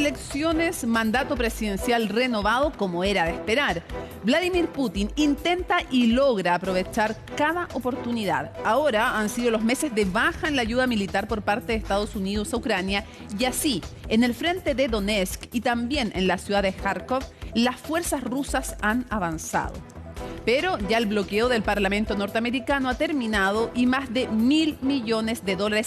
elecciones, mandato presidencial renovado como era de esperar. Vladimir Putin intenta y logra aprovechar cada oportunidad. Ahora han sido los meses de baja en la ayuda militar por parte de Estados Unidos a Ucrania y así, en el frente de Donetsk y también en la ciudad de Kharkov, las fuerzas rusas han avanzado. Pero ya el bloqueo del Parlamento norteamericano ha terminado y más de $1.000 millones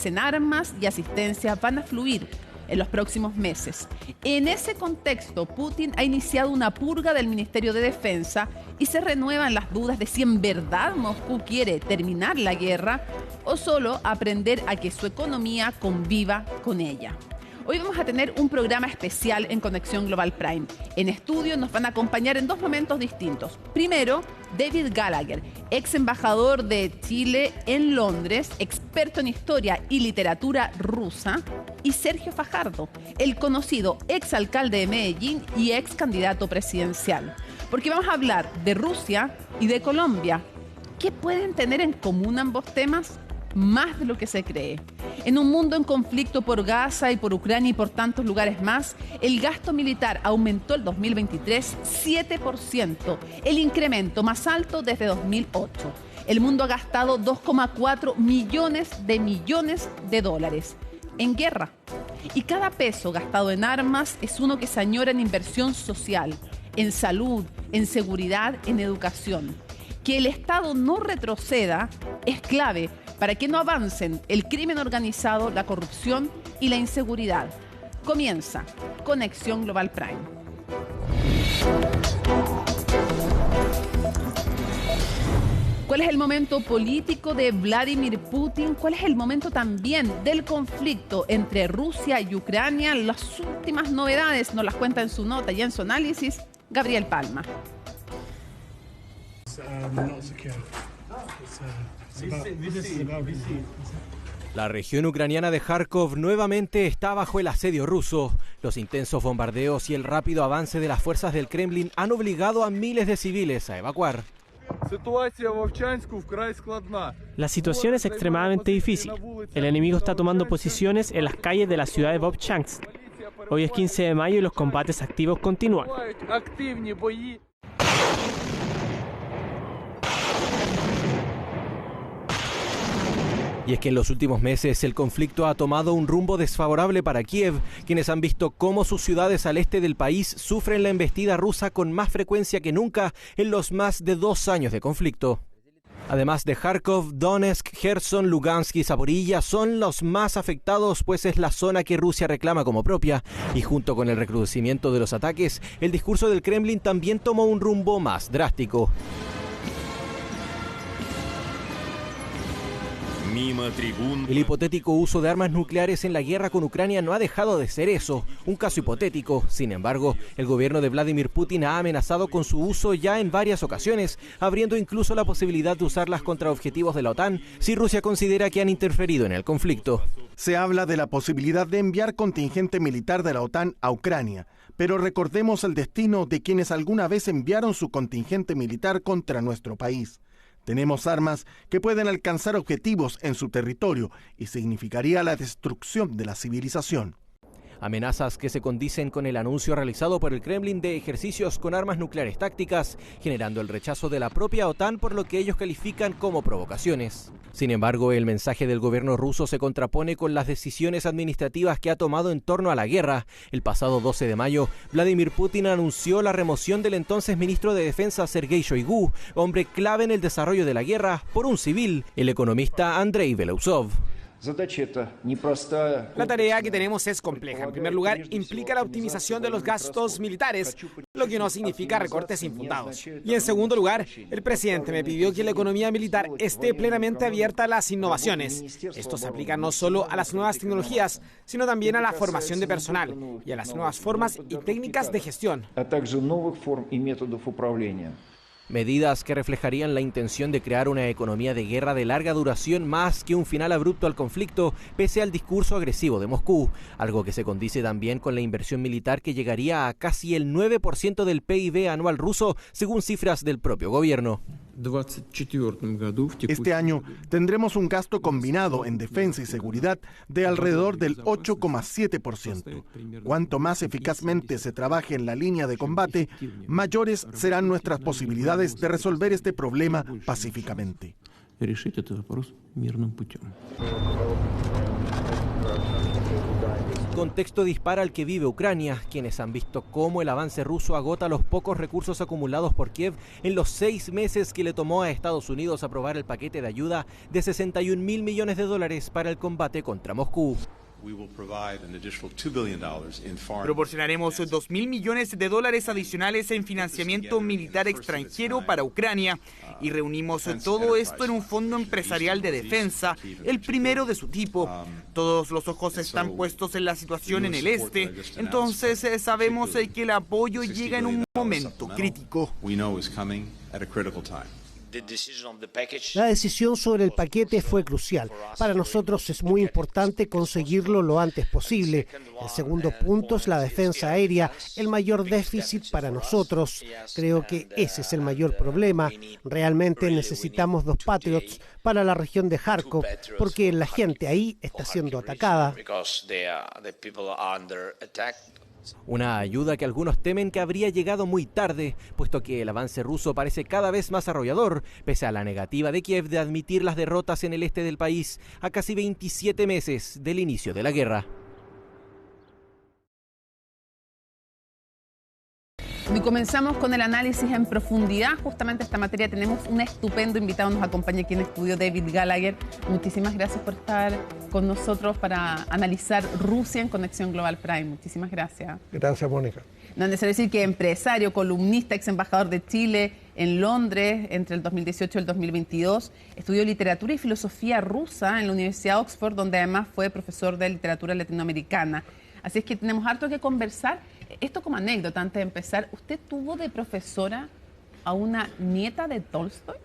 en armas y asistencia van a fluir en los próximos meses. En ese contexto, Putin ha iniciado una purga del Ministerio de Defensa y se renuevan las dudas de si en verdad Moscú quiere terminar la guerra o solo aprender a que su economía conviva con ella. Hoy vamos a tener un programa especial en Conexión Global Prime. En estudio nos van a acompañar en dos momentos distintos. Primero, David Gallagher, ex embajador de Chile en Londres, experto en historia y literatura rusa, y Sergio Fajardo, el conocido ex alcalde de Medellín y ex candidato presidencial. Porque vamos a hablar de Rusia y de Colombia. ¿Qué pueden tener en común ambos temas? Más de lo que se cree. En un mundo en conflicto por Gaza y por Ucrania y por tantos lugares más, el gasto militar aumentó el 2023 7%, el incremento más alto desde 2008. El mundo ha gastado 2,4 millones de dólares en guerra. Y cada peso gastado en armas es uno que se añora en inversión social, en salud, en seguridad, en educación. Que el Estado no retroceda es clave para que no avancen el crimen organizado, la corrupción y la inseguridad. Comienza Conexión Global Prime. ¿Cuál es el momento político de Vladimir Putin? ¿Cuál es el momento también del conflicto entre Rusia y Ucrania? Las últimas novedades nos las cuenta en su nota y en su análisis Gabriel Palma. La región ucraniana de Kharkov nuevamente está bajo el asedio ruso. Los intensos bombardeos y el rápido avance de las fuerzas del Kremlin han obligado a miles de civiles a evacuar. La situación es extremadamente difícil. El enemigo está tomando posiciones en las calles de la ciudad de Vovchansk. Hoy es 15 de mayo y los combates activos continúan. Y es que en los últimos meses el conflicto ha tomado un rumbo desfavorable para Kiev, quienes han visto cómo sus ciudades al este del país sufren la embestida rusa con más frecuencia que nunca en los más de 2 años de conflicto. Además de Kharkov, Donetsk, Kherson, Lugansk y Zaporilla son los más afectados, pues es la zona que Rusia reclama como propia. Y junto con el recrudecimiento de los ataques, el discurso del Kremlin también tomó un rumbo más drástico. El hipotético uso de armas nucleares en la guerra con Ucrania no ha dejado de ser eso, un caso hipotético. Sin embargo, el gobierno de Vladimir Putin ha amenazado con su uso ya en varias ocasiones, abriendo incluso la posibilidad de usarlas contra objetivos de la OTAN si Rusia considera que han interferido en el conflicto. Se habla de la posibilidad de enviar contingente militar de la OTAN a Ucrania, pero recordemos el destino de quienes alguna vez enviaron su contingente militar contra nuestro país. Tenemos armas que pueden alcanzar objetivos en su territorio y significaría la destrucción de la civilización. Amenazas que se condicen con el anuncio realizado por el Kremlin de ejercicios con armas nucleares tácticas, generando el rechazo de la propia OTAN por lo que ellos califican como provocaciones. Sin embargo, el mensaje del gobierno ruso se contrapone con las decisiones administrativas que ha tomado en torno a la guerra. El pasado 12 de mayo, Vladimir Putin anunció la remoción del entonces ministro de Defensa Sergei Shoigu, hombre clave en el desarrollo de la guerra, por un civil, el economista Andrei Belousov. La tarea que tenemos es compleja. En primer lugar, implica la optimización de los gastos militares, lo que no significa recortes infundados. Y en segundo lugar, el presidente me pidió que la economía militar esté plenamente abierta a las innovaciones. Esto se aplica no solo a las nuevas tecnologías, sino también a la formación de personal y a las nuevas formas y técnicas de gestión. Medidas que reflejarían la intención de crear una economía de guerra de larga duración más que un final abrupto al conflicto, pese al discurso agresivo de Moscú, algo que se condice también con la inversión militar que llegaría a casi el 9% del PIB anual ruso, según cifras del propio gobierno. Este año tendremos un gasto combinado en defensa y seguridad de alrededor del 8,7%. Cuanto más eficazmente se trabaje en la línea de combate, mayores serán nuestras posibilidades de resolver este problema pacíficamente. Contexto dispara al que vive Ucrania, quienes han visto cómo el avance ruso agota los pocos recursos acumulados por Kiev en los 6 meses que le tomó a Estados Unidos aprobar el paquete de ayuda de $61.000 millones para el combate contra Moscú. Proporcionaremos $2.000 millones adicionales en financiamiento militar extranjero para Ucrania y reunimos todo esto en un fondo empresarial de defensa, el primero de su tipo. Todos los ojos están puestos en la situación en el este, entonces sabemos que el apoyo llega en un momento crítico. La decisión sobre el paquete fue crucial. Para nosotros es muy importante conseguirlo lo antes posible. El segundo punto es la defensa aérea, el mayor déficit para nosotros. Creo que ese es el mayor problema. Realmente necesitamos 2 Patriots para la región de Kharkov, porque la gente ahí está siendo atacada. Una ayuda que algunos temen que habría llegado muy tarde, puesto que el avance ruso parece cada vez más arrollador, pese a la negativa de Kiev de admitir las derrotas en el este del país a casi 27 meses del inicio de la guerra. Y comenzamos con el análisis en profundidad. Justamente esta materia tenemos un estupendo invitado, nos acompaña aquí en estudio David Gallagher. Muchísimas gracias por estar con nosotros para analizar Rusia en Conexión Global Prime. Muchísimas gracias. Gracias, Mónica. No es necesario decir que empresario, columnista, ex embajador de Chile en Londres entre el 2018 y el 2022. Estudió literatura y filosofía rusa en la Universidad de Oxford, donde además fue profesor de literatura latinoamericana. Así es que tenemos harto que conversar. Esto como anécdota, antes de empezar, ¿usted tuvo de profesora a una nieta de Tolstoy?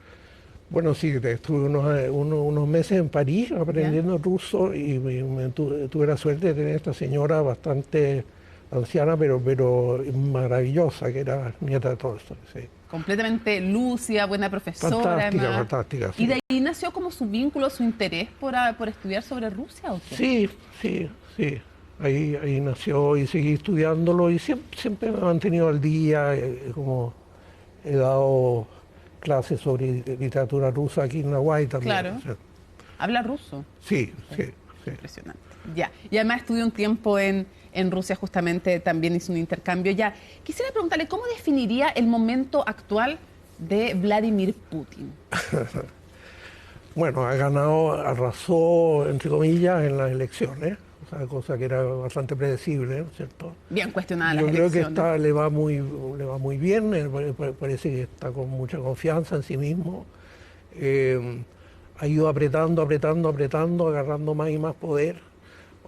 Bueno, sí, estuve unos meses en París aprendiendo ruso y tuve la suerte de tener esta señora bastante anciana, pero maravillosa, que era nieta de Tolstoy. Sí. Completamente lúcida, buena profesora. Fantástica. Sí. ¿Y de ahí nació como su vínculo, su interés por estudiar sobre Rusia o qué? Sí. Ahí nació y seguí estudiándolo y siempre me he mantenido al día, como he dado clases sobre literatura rusa aquí en Hawái también. Claro. ¿Sí? ¿Habla ruso? Sí. Impresionante. Ya. Y además estudió un tiempo en Rusia, justamente también hizo un intercambio. Ya. Quisiera preguntarle, ¿cómo definiría el momento actual de Vladimir Putin? Bueno, arrasó, entre comillas, en las elecciones. Cosa que era bastante predecible, ¿no es cierto? Bien cuestionada las elecciones. Yo creo que le va muy bien, parece que está con mucha confianza en sí mismo. Ha ido apretando, agarrando más y más poder.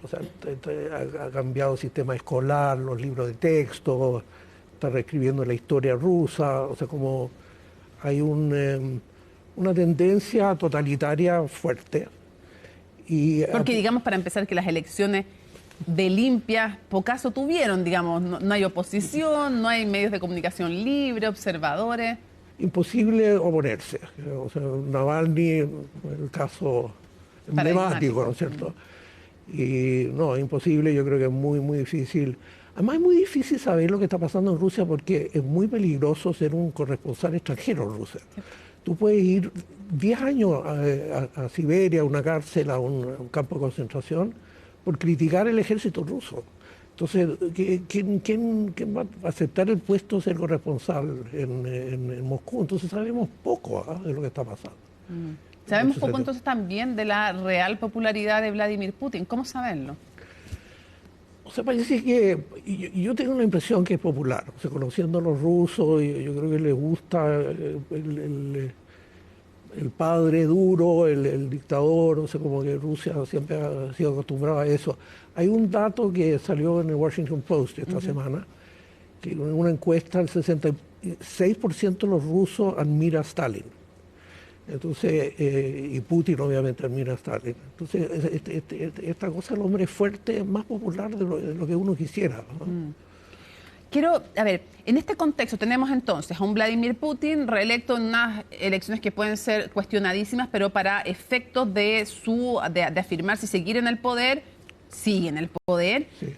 O sea, ha cambiado el sistema escolar, los libros de texto, está reescribiendo la historia rusa. O sea, como hay una tendencia totalitaria fuerte. Porque digamos, para empezar, que las elecciones de limpias pocaso tuvieron, digamos, no hay oposición, no hay medios de comunicación libre, observadores. Imposible oponerse. O sea, Navalny, el caso emblemático, ¿no es cierto? Y no, imposible, yo creo que es muy difícil. Además es muy difícil saber lo que está pasando en Rusia porque es muy peligroso ser un corresponsal extranjero en Rusia. Sí. Tú puedes ir 10 años a Siberia, a una cárcel, a un campo de concentración, por criticar el ejército ruso. Entonces, ¿quién va a aceptar el puesto de ser corresponsal en Moscú? Entonces sabemos poco de lo que está pasando. Sabemos poco entonces también de la real popularidad de Vladimir Putin. ¿Cómo saberlo? O sea, parece que yo tengo la impresión que es popular. O sea, conociendo a los rusos, yo creo que les gusta el padre duro, el dictador. O sea, como que Rusia siempre ha sido acostumbrada a eso. Hay un dato que salió en el Washington Post esta semana, que en una encuesta el 66% de los rusos admira a Stalin. Entonces, y Putin obviamente admira a Stalin. Entonces, esta cosa del hombre fuerte es más popular de lo que uno quisiera, ¿no? Quiero, a ver, en este contexto tenemos entonces a un Vladimir Putin reelecto en unas elecciones que pueden ser cuestionadísimas, pero para efectos de afirmar si seguir en el poder, sigue en el poder. Sí.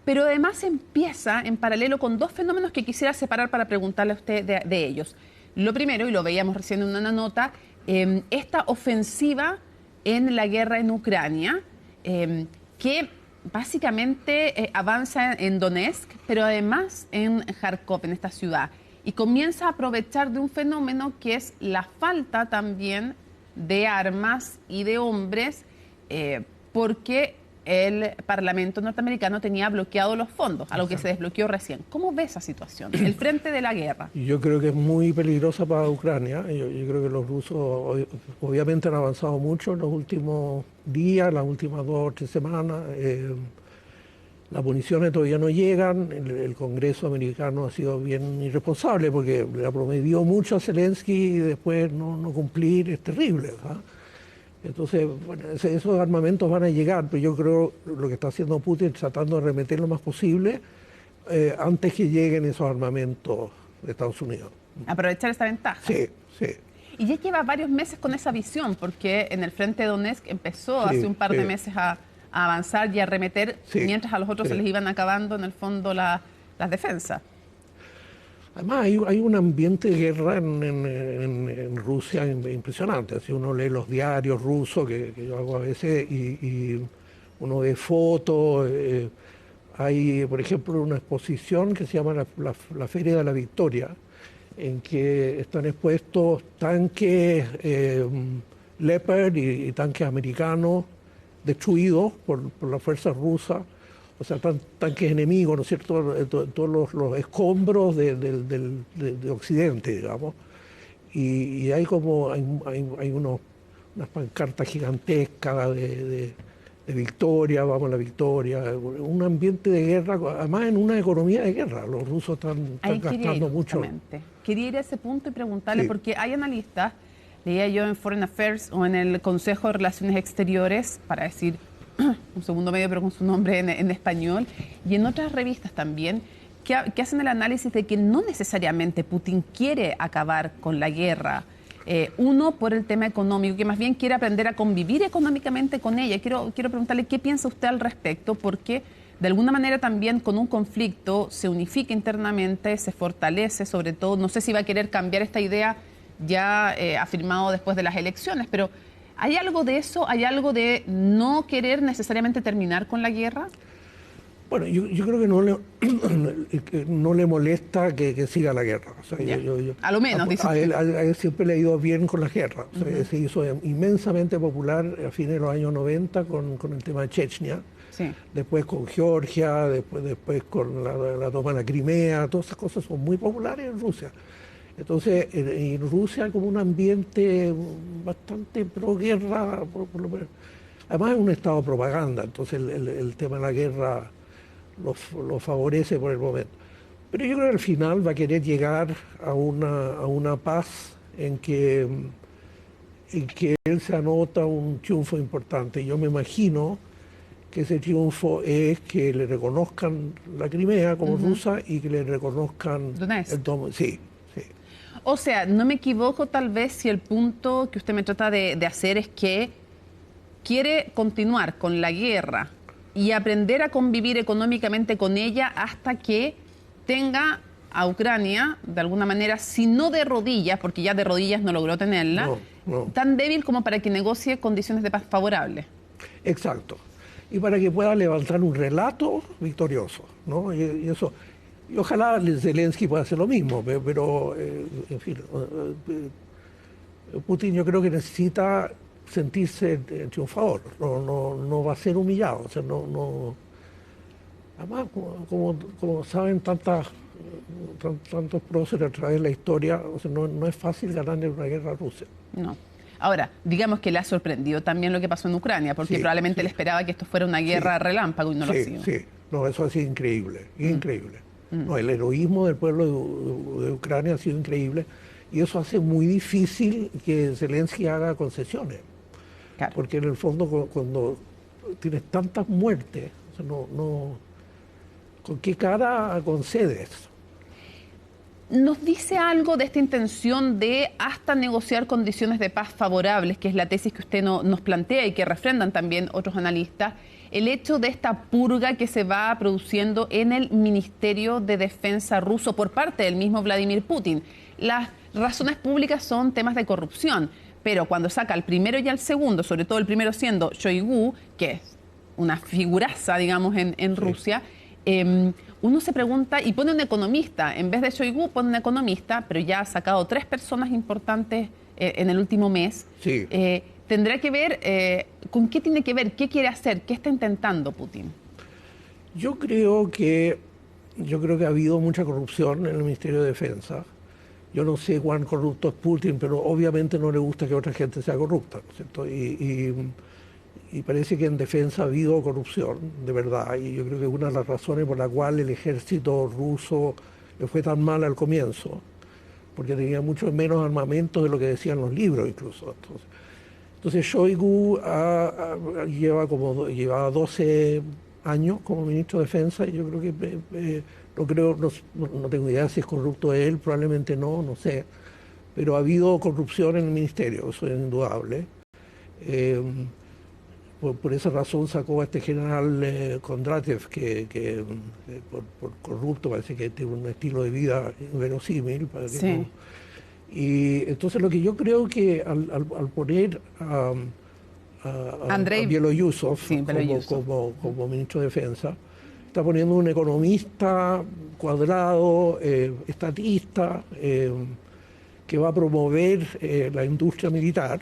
Pero además empieza en paralelo con dos fenómenos que quisiera separar para preguntarle a usted de ellos. Lo primero, y lo veíamos recién en una nota, esta ofensiva en la guerra en Ucrania, que básicamente avanza en Donetsk, pero además en Kharkov, en esta ciudad, y comienza a aprovechar de un fenómeno que es la falta también de armas y de hombres, porque el Parlamento norteamericano tenía bloqueado los fondos, algo que se desbloqueó recién. ¿Cómo ve esa situación, el frente de la guerra? Yo creo que es muy peligrosa para Ucrania. Yo creo que los rusos obviamente han avanzado mucho en los últimos días, las últimas 2 o 3 semanas. Las municiones todavía no llegan. El Congreso americano ha sido bien irresponsable porque le prometió mucho a Zelensky y después no cumplir es terrible, ¿verdad? Entonces, bueno, esos armamentos van a llegar, pero yo creo lo que está haciendo Putin es tratando de remeter lo más posible antes que lleguen esos armamentos de Estados Unidos. Aprovechar esta ventaja. Sí, sí. Y ya lleva varios meses con esa visión, porque en el frente de Donetsk empezó hace un par de meses a avanzar y a arremeter, mientras a los otros se les iban acabando en el fondo las defensas. Además, hay un ambiente de guerra en Rusia impresionante. Si uno lee los diarios rusos, que yo hago a veces, y uno ve fotos. Hay, por ejemplo, una exposición que se llama la Feria de la Victoria, en que están expuestos tanques Leopard y tanques americanos destruidos por las fuerzas rusas. O sea, tanques enemigos, ¿no es cierto? Todos los escombros de Occidente, digamos. Y hay unas pancartas gigantescas de victoria, vamos a la victoria. Un ambiente de guerra, además en una economía de guerra. Los rusos están gastando mucho. Quería ir a ese punto y preguntarle, porque hay analistas, leía yo en Foreign Affairs o en el Consejo de Relaciones Exteriores, para decir un segundo medio pero con su nombre en español, y en otras revistas también, que hacen el análisis de que no necesariamente Putin quiere acabar con la guerra, uno por el tema económico, que más bien quiere aprender a convivir económicamente con ella. Quiero preguntarle qué piensa usted al respecto, porque de alguna manera también con un conflicto se unifica internamente, se fortalece, sobre todo, no sé si va a querer cambiar esta idea ya afirmado después de las elecciones, pero ¿hay algo de eso? ¿Hay algo de no querer necesariamente terminar con la guerra? Bueno, yo creo que no le molesta que siga la guerra. O sea, a lo menos, dice a él siempre le ha ido bien con la guerra. O sea, se hizo inmensamente popular a fines de los años 90 con el tema de Chechnya. Sí. Después con Georgia, después con la toma de la Crimea. Todas esas cosas son muy populares en Rusia. Entonces, en Rusia hay como un ambiente bastante pro-guerra, además es un estado de propaganda, entonces el tema de la guerra lo favorece por el momento. Pero yo creo que al final va a querer llegar a una paz en que él se anota un triunfo importante. Yo me imagino que ese triunfo es que le reconozcan la Crimea como rusa y que le reconozcan el domo. Sí. O sea, no me equivoco tal vez si el punto que usted me trata de hacer es que quiere continuar con la guerra y aprender a convivir económicamente con ella hasta que tenga a Ucrania, de alguna manera, si no de rodillas, porque ya de rodillas no logró tenerla, tan débil como para que negocie condiciones de paz favorables. Exacto. Y para que pueda levantar un relato victorioso, ¿no? Y eso... Y ojalá Zelensky pueda hacer lo mismo, pero en fin, Putin yo creo que necesita sentirse triunfador, no va a ser humillado. O sea, además, como saben tantos próceres a través de la historia, o sea, no es fácil ganar en una guerra a Rusia. No. Ahora, digamos que le ha sorprendido también lo que pasó en Ucrania, porque probablemente le esperaba que esto fuera una guerra relámpago y no lo ha sido. Sí, no, eso ha sido increíble, increíble. No, el heroísmo del pueblo de Ucrania ha sido increíble y eso hace muy difícil que Zelensky haga concesiones. Claro. Porque en el fondo cuando tienes tantas muertes, o sea, ¿con qué cara concedes? ¿Nos dice algo de esta intención de hasta negociar condiciones de paz favorables, que es la tesis que usted nos plantea y que refrendan también otros analistas, el hecho de esta purga que se va produciendo en el Ministerio de Defensa ruso por parte del mismo Vladimir Putin? Las razones públicas son temas de corrupción, pero cuando saca al primero y al segundo, sobre todo el primero siendo Shoigu, que es una figuraza, digamos, en Rusia, uno se pregunta, y pone un economista, en vez de Shoigu pone un economista, pero ya ha sacado 3 personas importantes en el último mes. Sí. ¿Tendrá que ver, con qué tiene que ver, qué quiere hacer, qué está intentando Putin? Yo creo que ha habido mucha corrupción en el Ministerio de Defensa. Yo no sé cuán corrupto es Putin, pero obviamente no le gusta que otra gente sea corrupta, ¿no es cierto? Y parece que en defensa ha habido corrupción, de verdad, y yo creo que es una de las razones por la cual el ejército ruso le fue tan mal al comienzo, porque tenía mucho menos armamento de lo que decían los libros incluso. Entonces Shoigu llevaba 12 años como ministro de Defensa, y yo creo que, no tengo idea si es corrupto él, probablemente no sé, pero ha habido corrupción en el ministerio, eso es indudable. Por esa razón sacó a este general Kondratev, que por corrupto parece que tiene un estilo de vida inverosímil. Sí. Y entonces lo que yo creo que al poner a Bielorruso como ministro de Defensa, está poniendo un economista cuadrado, estatista, que va a promover la industria militar,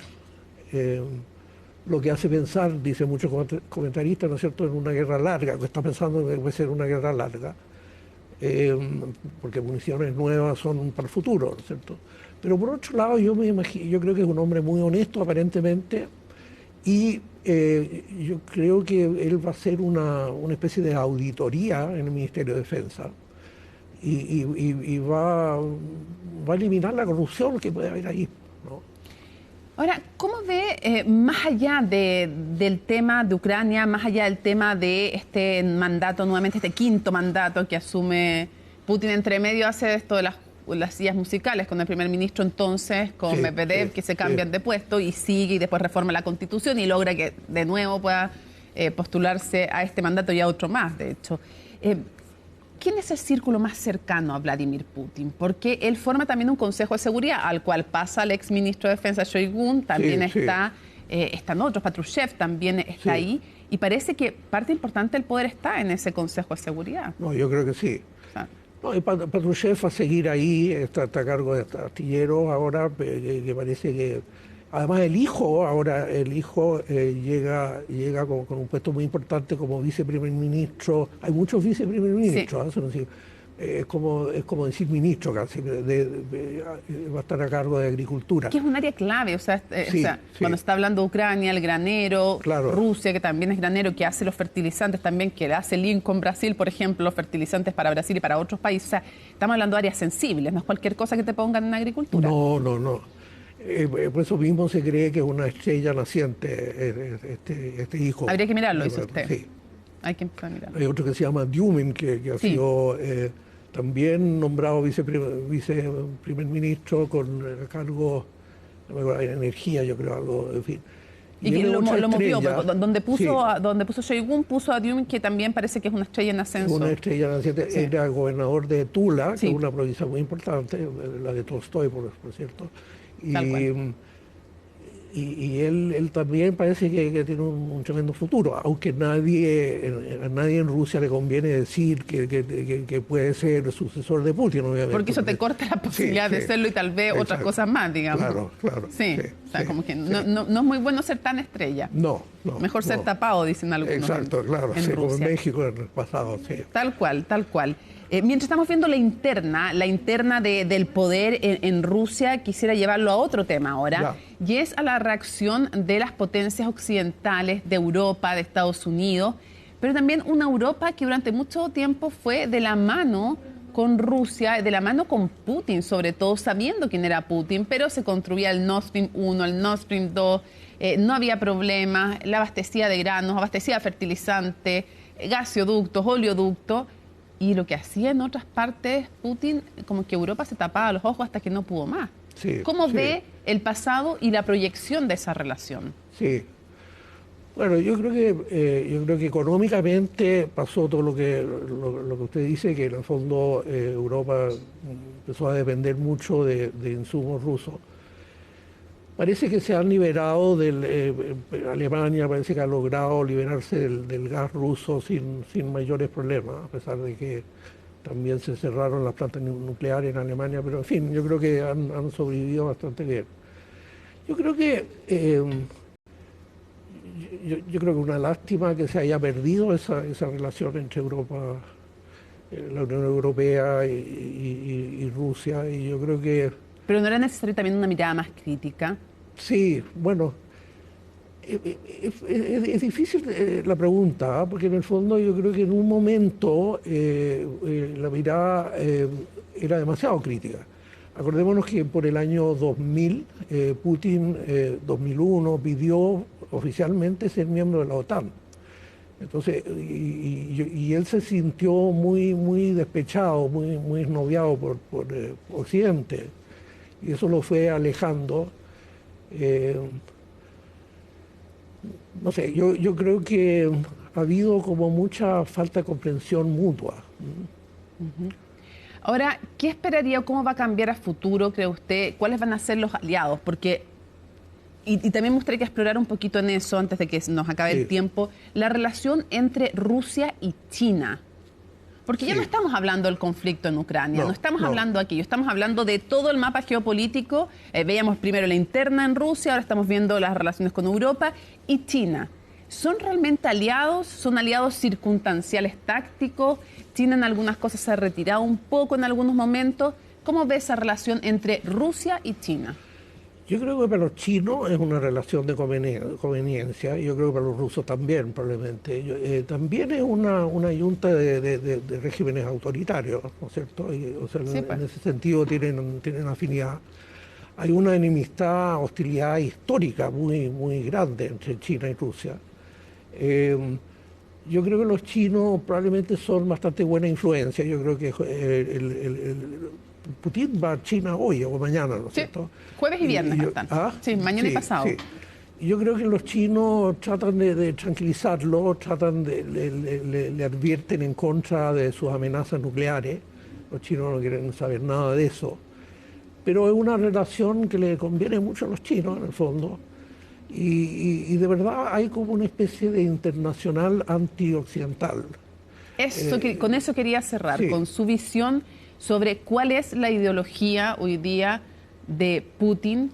lo que hace pensar, dice muchos comentaristas, ¿no es cierto?, en una guerra larga, que está pensando que puede ser una guerra larga, porque municiones nuevas son para el futuro, ¿no es cierto? Pero por otro lado, yo creo que es un hombre muy honesto, aparentemente, y yo creo que él va a hacer una especie de auditoría en el Ministerio de Defensa, y va a eliminar la corrupción que puede haber ahí, ¿no? Ahora, ¿cómo ve, más allá del tema de Ucrania, más allá del tema de este mandato, nuevamente este quinto mandato que asume Putin, entre medio hace esto de las sillas musicales con el primer ministro entonces, con Medvedev, que se cambian de puesto y sigue y después reforma la Constitución y logra que de nuevo pueda postularse a este mandato y a otro más, de hecho? ¿Quién es el círculo más cercano a Vladimir Putin? Porque él forma también un Consejo de Seguridad, al cual pasa el ex ministro de Defensa Shoigu, también están otros, Patrushev también está ahí, y parece que parte importante del poder está en ese Consejo de Seguridad. No, yo creo que sí. No, y Patrushev va a seguir ahí, está a cargo de artillero ahora, que parece que... Además el hijo llega con un puesto muy importante como viceprimer ministro. Hay muchos viceprimer ministros, sí. Es como decir ministro casi, va a estar a cargo de agricultura. Que es un área clave, cuando está hablando de Ucrania, el granero, claro. Rusia, que también es granero, que hace los fertilizantes también, que hace Lincoln Brasil, por ejemplo, los fertilizantes para Brasil y para otros países. O sea, estamos hablando de áreas sensibles, no es cualquier cosa que te pongan en agricultura. No. Por eso mismo se cree que es una estrella naciente este hijo. Habría que mirarlo, dice usted. Sí. Hay que empezar a mirarlo. Hay otro que se llama Dyumin, que ha sido también nombrado viceprimer ministro con cargo de energía, yo creo, algo, en fin. Y lo movió, donde puso Shoigu, puso a Dyumin, que también parece que es una estrella en ascenso. Una estrella naciente. Era gobernador de Tula, que es una provincia muy importante, la de Tolstoy, por cierto. Y él también parece que tiene un tremendo futuro, aunque a nadie en Rusia le conviene decir que puede ser sucesor de Putin, obviamente. Porque eso te corta la posibilidad de serlo y tal vez otras cosas más, digamos. Claro. Como que no es muy bueno ser tan estrella. No. Mejor ser tapado, dicen algunos. Exacto, claro. Como en México en el pasado, sí. Tal cual. Mientras estamos viendo la interna del poder en Rusia, quisiera llevarlo a otro tema ahora, y es a la reacción de las potencias occidentales, de Europa, de Estados Unidos, pero también una Europa que durante mucho tiempo fue de la mano con Rusia, de la mano con Putin, sobre todo sabiendo quién era Putin, pero se construía el Nord Stream 1, el Nord Stream 2, no había problemas, la abastecía de granos, abastecía de fertilizantes, gasoductos, oleoductos. Y lo que hacía en otras partes Putin, como que Europa se tapaba los ojos hasta que no pudo más. Sí, ¿Cómo sí. ve el pasado y la proyección de esa relación? Sí. Bueno, yo creo que económicamente pasó todo lo que usted dice, que en el fondo Europa empezó a depender mucho de insumos rusos. Parece que se han liberado Alemania parece que ha logrado liberarse del gas ruso sin mayores problemas, a pesar de que también se cerraron las plantas nucleares en Alemania, pero en fin, yo creo que han sobrevivido bastante bien. Yo creo que yo creo que una lástima que se haya perdido esa relación entre Europa, la Unión Europea y Rusia, y yo creo que... Pero no era necesario también una mirada más crítica. Sí, bueno, es difícil la pregunta, porque en el fondo yo creo que en un momento la mirada era demasiado crítica. Acordémonos que por el año 2000, Putin, 2001, pidió oficialmente ser miembro de la OTAN. Entonces, y él se sintió muy despechado, muy esnoviado por Occidente, y eso lo fue alejando. No sé, yo creo que ha habido como mucha falta de comprensión mutua. Uh-huh. Ahora, ¿qué esperaría o cómo va a cambiar a futuro, cree usted? ¿Cuáles van a ser los aliados? Porque, y también me gustaría explorar un poquito en eso, antes de que nos acabe el tiempo, la relación entre Rusia y China. Porque ya no estamos hablando del conflicto en Ucrania, no estamos hablando aquí, estamos hablando de todo el mapa geopolítico. Veíamos primero la interna en Rusia, ahora estamos viendo las relaciones con Europa y China. ¿Son realmente aliados? ¿Son aliados circunstanciales tácticos? China en algunas cosas se ha retirado un poco en algunos momentos. ¿Cómo ve esa relación entre Rusia y China? Yo creo que para los chinos es una relación de conveniencia, yo creo que para los rusos también, probablemente. También es una yunta de regímenes autoritarios, ¿no es cierto? O sea, sí, en ese sentido tienen afinidad. Hay una enemistad, hostilidad histórica muy grande entre China y Rusia. Yo creo que los chinos probablemente son bastante buena influencia. Yo creo que Putin va a China hoy o mañana, ¿no es cierto? Jueves y viernes están. Sí, mañana y pasado. Sí. Yo creo que los chinos tratan de tranquilizarlo, le advierten en contra de sus amenazas nucleares. Los chinos no quieren saber nada de eso. Pero es una relación que le conviene mucho a los chinos, en el fondo. Y de verdad hay como una especie de internacional antioccidental. Con eso quería cerrar, con su visión sobre cuál es la ideología hoy día de Putin,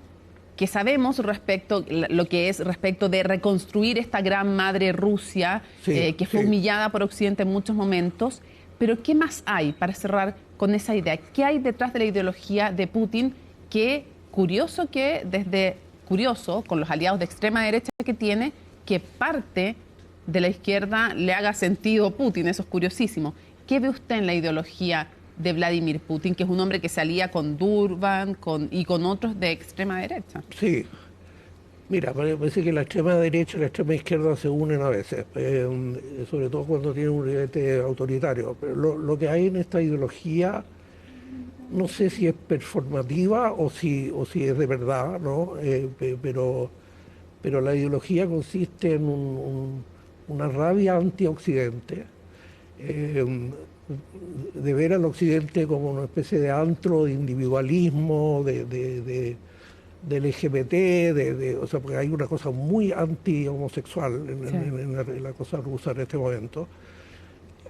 que sabemos lo que es respecto de reconstruir esta gran madre Rusia, que fue humillada por Occidente en muchos momentos. Pero ¿qué más hay para cerrar con esa idea? ¿Qué hay detrás de la ideología de Putin? Curioso, con los aliados de extrema derecha que tiene, que parte de la izquierda le haga sentido Putin. Eso es curiosísimo. ¿Qué ve usted en la ideología de Vladimir Putin, que es un hombre que se alía con Durban y con otros de extrema derecha? Sí. Mira, parece que la extrema derecha y la extrema izquierda se unen a veces, sobre todo cuando tienen un ribete autoritario. Pero lo que hay en esta ideología, no sé si es performativa o si es de verdad, ¿no? Pero la ideología consiste en una rabia anti-Occidente, de ver al Occidente como una especie de antro de individualismo, de LGBT, o sea, porque hay una cosa muy anti-homosexual en la cosa rusa en este momento,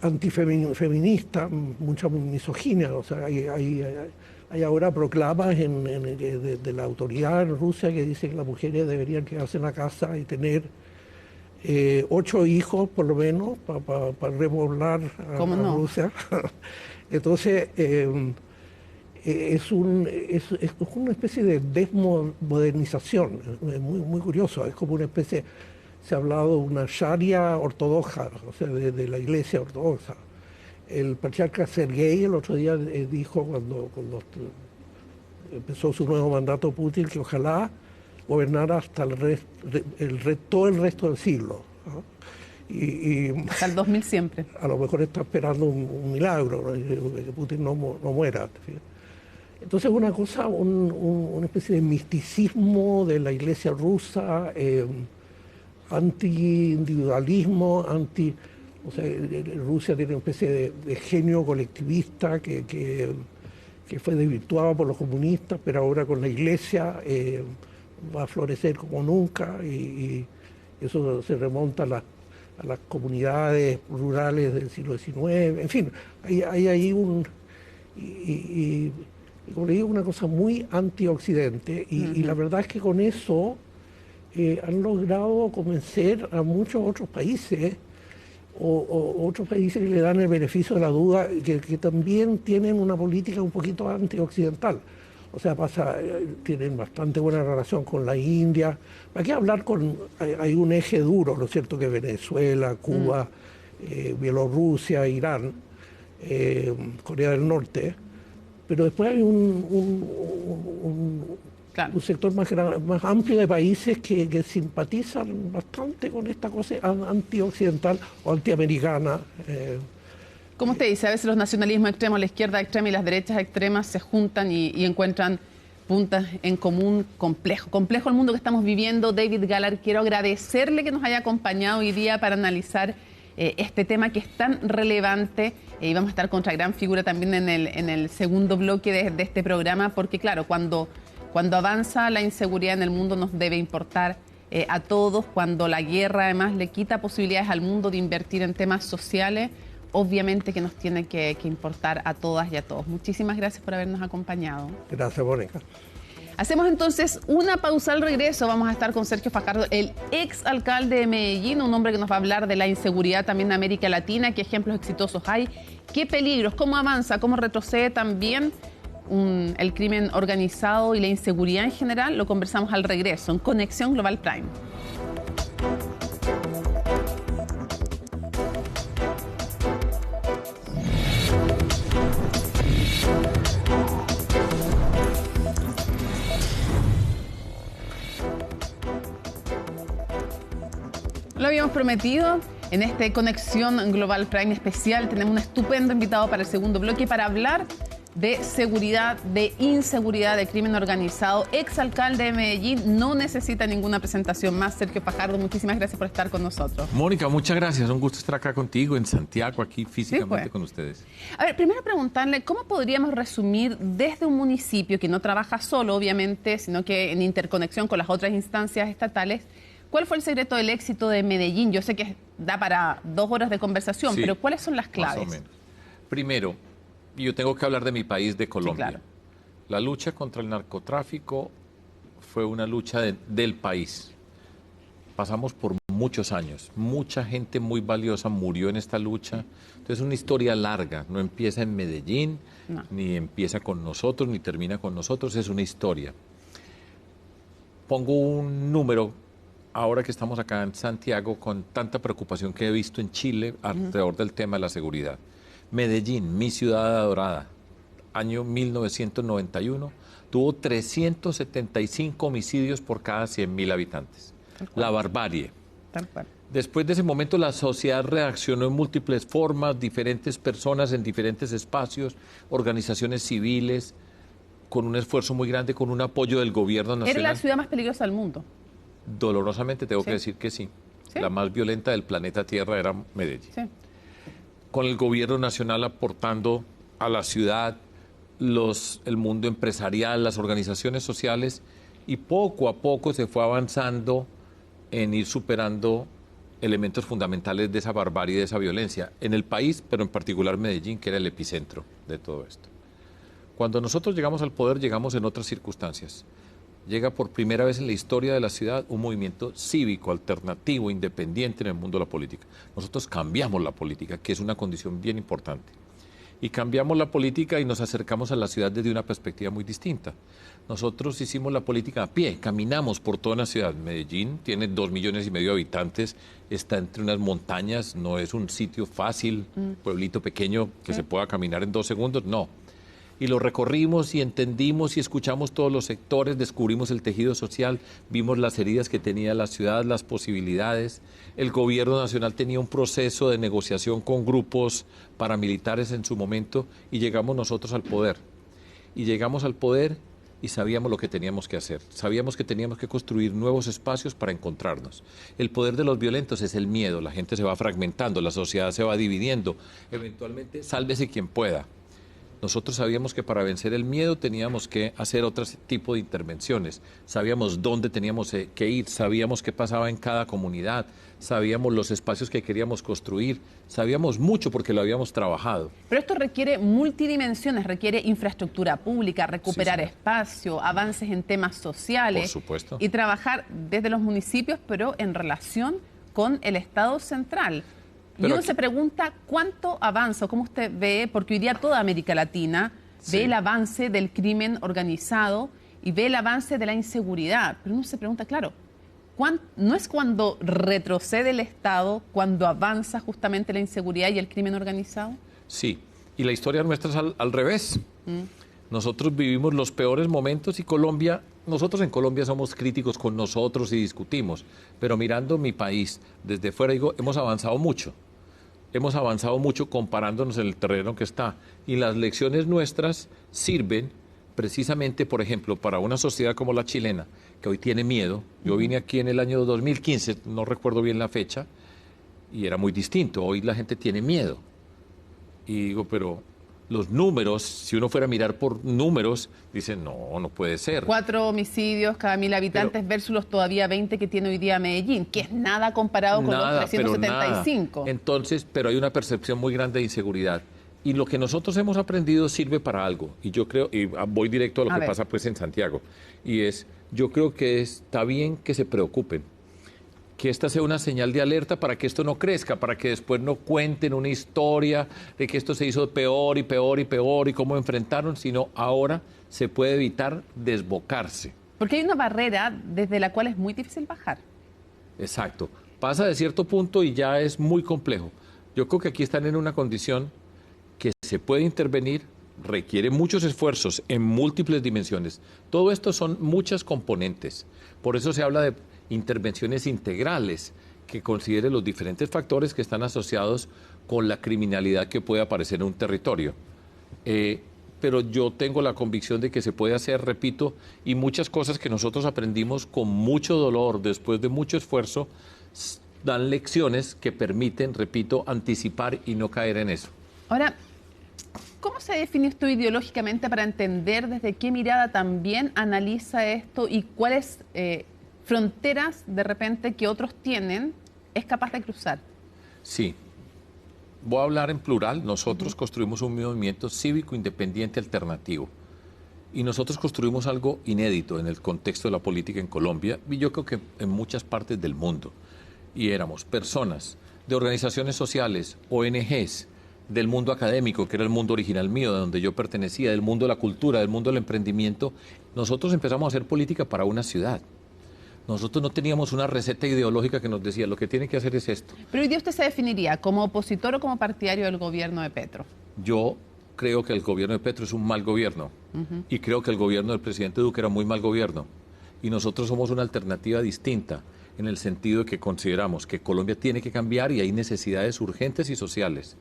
antifeminista, mucha misoginia, o sea, hay ahora proclamas de la autoridad en Rusia que dicen que las mujeres deberían quedarse en la casa y tener 8 hijos por lo menos para repoblar a Rusia. Entonces es una especie de desmodernización, es muy curioso, es como una especie, se ha hablado de una sharia ortodoxa, o sea, de la iglesia ortodoxa. El patriarca Sergei el otro día dijo, cuando empezó su nuevo mandato Putin, que ojalá gobernara hasta todo el resto del siglo, ¿no? Hasta el 2000 siempre. A lo mejor está esperando un milagro, ¿no? Que Putin no muera. Entonces una cosa, una especie de misticismo de la iglesia rusa, anti-individualismo, o sea, Rusia tiene una especie de genio colectivista que fue desvirtuado por los comunistas, pero ahora con la iglesia va a florecer como nunca, y eso se remonta a las comunidades rurales del siglo XIX. En fin, hay ahí y como le digo, una cosa muy antioccidente, y la verdad es que con eso han logrado convencer a muchos otros países, o otros países que le dan el beneficio de la duda, que también tienen una política un poquito antioccidental. O sea, tienen bastante buena relación con la India. ¿Para qué hablar hay un eje duro, ¿no es cierto?, que Venezuela, Cuba, Bielorrusia, Irán, Corea del Norte. Pero después hay un sector más amplio de países que simpatizan bastante con esta cosa antioccidental o antiamericana. Como usted dice, a veces los nacionalismos extremos, la izquierda extrema y las derechas extremas se juntan y encuentran puntas en común. Complejo el mundo que estamos viviendo. David Gallagher, quiero agradecerle que nos haya acompañado hoy día para analizar este tema que es tan relevante, y vamos a estar con otra gran figura también en el segundo bloque de este programa, porque claro, cuando avanza la inseguridad en el mundo nos debe importar a todos. Cuando la guerra además le quita posibilidades al mundo de invertir en temas sociales, obviamente que nos tiene que importar a todas y a todos. Muchísimas gracias por habernos acompañado. Gracias, Mónica. Hacemos entonces una pausa. Al regreso vamos a estar con Sergio Fajardo, el ex alcalde de Medellín, un hombre que nos va a hablar de la inseguridad también en América Latina, qué ejemplos exitosos hay, qué peligros, cómo avanza, cómo retrocede también el crimen organizado y la inseguridad en general. Lo conversamos al regreso en Conexión Global Prime. Lo habíamos prometido. En esta Conexión Global Prime especial tenemos un estupendo invitado para el segundo bloque para hablar de seguridad, de inseguridad, de crimen organizado. Exalcalde de Medellín, no necesita ninguna presentación más. Sergio Fajardo, muchísimas gracias por estar con nosotros. Mónica, muchas gracias. Un gusto estar acá contigo, en Santiago, aquí físicamente con ustedes. A ver, primero preguntarle, ¿cómo podríamos resumir desde un municipio que no trabaja solo, obviamente, sino que en interconexión con las otras instancias estatales, cuál fue el secreto del éxito de Medellín? Yo sé que da para 2 horas de conversación, pero ¿cuáles son las claves? Más o menos. Primero, yo tengo que hablar de mi país, de Colombia. Sí, claro. La lucha contra el narcotráfico fue una lucha del país. Pasamos por muchos años. Mucha gente muy valiosa murió en esta lucha. Entonces es una historia larga. No empieza en Medellín, ni empieza con nosotros, ni termina con nosotros. Es una historia. Pongo un número. Ahora que estamos acá en Santiago, con tanta preocupación que he visto en Chile alrededor del tema de la seguridad. Medellín, mi ciudad adorada, año 1991, tuvo 375 homicidios por cada 100.000 habitantes. La barbarie. Tal cual. Después de ese momento, la sociedad reaccionó en múltiples formas, diferentes personas en diferentes espacios, organizaciones civiles, con un esfuerzo muy grande, con un apoyo del gobierno nacional. ¿Era la ciudad más peligrosa del mundo? Dolorosamente tengo que decir que sí. La más violenta del planeta Tierra era Medellín. Sí. Con el gobierno nacional aportando a la ciudad, el mundo empresarial, las organizaciones sociales, y poco a poco se fue avanzando en ir superando elementos fundamentales de esa barbarie, de esa violencia, en el país, pero en particular Medellín, que era el epicentro de todo esto. Cuando nosotros llegamos al poder, llegamos en otras circunstancias. Llega por primera vez en la historia de la ciudad un movimiento cívico, alternativo, independiente en el mundo de la política. Nosotros cambiamos la política, que es una condición bien importante. Y cambiamos la política y nos acercamos a la ciudad desde una perspectiva muy distinta. Nosotros hicimos la política a pie, caminamos por toda la ciudad. Medellín tiene 2,5 millones de habitantes, está entre unas montañas, no es un sitio fácil, pueblito pequeño que se pueda caminar en 2 segundos, no. y lo recorrimos y entendimos y escuchamos todos los sectores, descubrimos el tejido social, vimos las heridas que tenía la ciudad, las posibilidades. El gobierno nacional tenía un proceso de negociación con grupos paramilitares en su momento y llegamos nosotros al poder. Y llegamos al poder y sabíamos lo que teníamos que hacer. Sabíamos que teníamos que construir nuevos espacios para encontrarnos. El poder de los violentos es el miedo. La gente se va fragmentando, la sociedad se va dividiendo. Eventualmente, sálvese quien pueda. Nosotros sabíamos que para vencer el miedo teníamos que hacer otro tipo de intervenciones. Sabíamos dónde teníamos que ir, sabíamos qué pasaba en cada comunidad, sabíamos los espacios que queríamos construir, sabíamos mucho porque lo habíamos trabajado. Pero esto requiere multidimensiones, requiere infraestructura pública, recuperar espacio, avances en temas sociales. Por supuesto. Y trabajar desde los municipios, pero en relación con el Estado central. Y uno se pregunta cuánto avanza, cómo usted ve, porque hoy día toda América Latina ve el avance del crimen organizado y ve el avance de la inseguridad. Pero uno se pregunta, claro, ¿no es cuando retrocede el Estado, cuando avanza justamente la inseguridad y el crimen organizado? Sí, y la historia nuestra es al revés. Nosotros vivimos los peores momentos y nosotros en Colombia somos críticos con nosotros y discutimos, pero mirando mi país desde fuera, digo, hemos avanzado mucho. Hemos avanzado mucho comparándonos en el terreno que está. Y las lecciones nuestras sirven precisamente, por ejemplo, para una sociedad como la chilena, que hoy tiene miedo. Yo vine aquí en el año 2015, no recuerdo bien la fecha, y era muy distinto. Hoy la gente tiene miedo. Y digo, pero los números, si uno fuera a mirar por números, dicen, no puede ser. 4 homicidios cada 1.000 habitantes versus los todavía 20 que tiene hoy día Medellín, que es nada comparado con los 375. Entonces, pero hay una percepción muy grande de inseguridad. Y lo que nosotros hemos aprendido sirve para algo. Y yo creo, y voy directo a lo que pasa pues en Santiago, y yo creo que está bien que se preocupen. Que esta sea una señal de alerta para que esto no crezca, para que después no cuenten una historia de que esto se hizo peor y peor y peor y cómo enfrentaron, sino ahora se puede evitar desbocarse. Porque hay una barrera desde la cual es muy difícil bajar. Exacto. Pasa de cierto punto y ya es muy complejo. Yo creo que aquí están en una condición que se puede intervenir, requiere muchos esfuerzos en múltiples dimensiones. Todo esto son muchas componentes. Por eso se habla de intervenciones integrales que consideren los diferentes factores que están asociados con la criminalidad que puede aparecer en un territorio. Pero yo tengo la convicción de que se puede hacer, repito, y muchas cosas que nosotros aprendimos con mucho dolor, después de mucho esfuerzo, dan lecciones que permiten, repito, anticipar y no caer en eso. Ahora, ¿cómo se define esto ideológicamente para entender desde qué mirada también analiza esto y cuáles fronteras de repente que otros tienen es capaz de cruzar? Sí. Voy a hablar en plural. Nosotros construimos un movimiento cívico independiente alternativo. Y nosotros construimos algo inédito en el contexto de la política en Colombia y yo creo que en muchas partes del mundo. Y éramos personas de organizaciones sociales, ONGs, del mundo académico, que era el mundo original mío, de donde yo pertenecía, del mundo de la cultura, del mundo del emprendimiento. Nosotros empezamos a hacer política para una ciudad. Nosotros no teníamos una receta ideológica que nos decía, lo que tiene que hacer es esto. Pero hoy día usted se definiría como opositor o como partidario del gobierno de Petro. Yo creo que el gobierno de Petro es un mal gobierno. Y creo que el gobierno del presidente Duque era muy mal gobierno. Y nosotros somos una alternativa distinta en el sentido de que consideramos que Colombia tiene que cambiar y hay necesidades urgentes y sociales.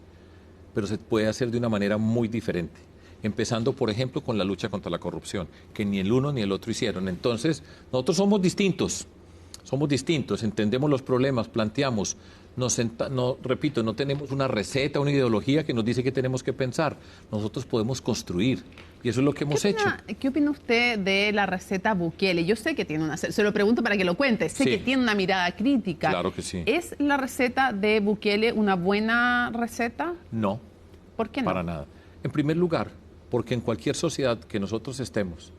Pero se puede hacer de una manera muy diferente. Empezando, por ejemplo, con la lucha contra la corrupción, que ni el uno ni el otro hicieron. Entonces, nosotros somos distintos, entendemos los problemas, planteamos, repito, no tenemos una receta, una ideología que nos dice qué tenemos que pensar. Nosotros podemos construir, y eso es lo que hemos hecho. ¿Qué opina usted de la receta Bukele? Yo sé que tiene se lo pregunto para que lo cuente, sé que tiene una mirada crítica. Claro que sí. ¿Es la receta de Bukele una buena receta? No. ¿Por qué no? Para nada. En primer lugar, porque en cualquier sociedad que nosotros estemos,